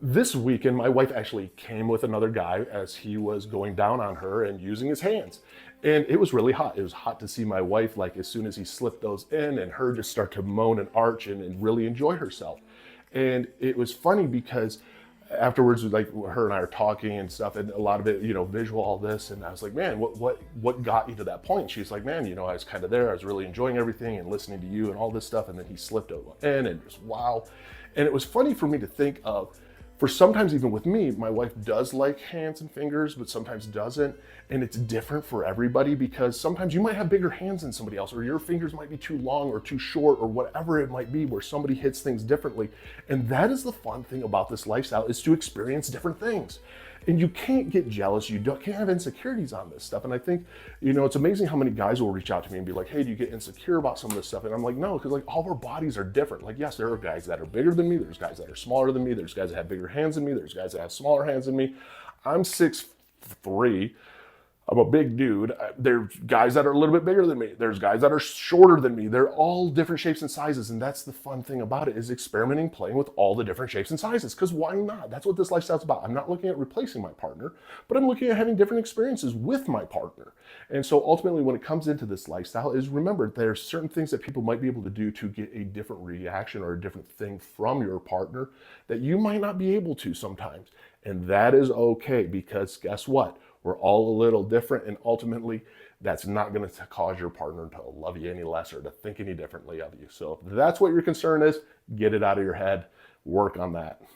This weekend, my wife actually came with another guy as he was going down on her and using his hands. And it was really hot. It was hot to see my wife, like as soon as he slipped those in, and her just start to moan and arch and really enjoy herself. And it was funny because afterwards, like her and I are talking and stuff, and a lot of it, visual, all this. And I was like, man, what got you to that point? She's like, man, I was kind of there. I was really enjoying everything and listening to you and all this stuff. And then he slipped in and just wow. And it was funny for me to think of, for sometimes even with me, my wife does like hands and fingers, but sometimes doesn't. And it's different for everybody because sometimes you might have bigger hands than somebody else, or your fingers might be too long or too short, or whatever it might be, where somebody hits things differently. And that is the fun thing about this lifestyle, is to experience different things. And you can't get jealous. Can't have insecurities on this stuff. And I think, it's amazing how many guys will reach out to me and be like, hey, do you get insecure about some of this stuff? And I'm like, no, because like all of our bodies are different. Like, yes, there are guys that are bigger than me. There's guys that are smaller than me. There's guys that have bigger hands than me. There's guys that have smaller hands than me. I'm 6'3". I'm a big dude. There's guys that are a little bit bigger than me. There's guys that are shorter than me. They're all different shapes and sizes. And that's the fun thing about it, is experimenting, playing with all the different shapes and sizes. Because why not? That's what this lifestyle's about. I'm not looking at replacing my partner, but I'm looking at having different experiences with my partner. And so ultimately, when it comes into this lifestyle, is remember, there's certain things that people might be able to do to get a different reaction or a different thing from your partner that you might not be able to sometimes. And that is okay, because guess what? We're all a little different, and ultimately, that's not going to cause your partner to love you any less or to think any differently of you. So if that's what your concern is, get it out of your head, work on that.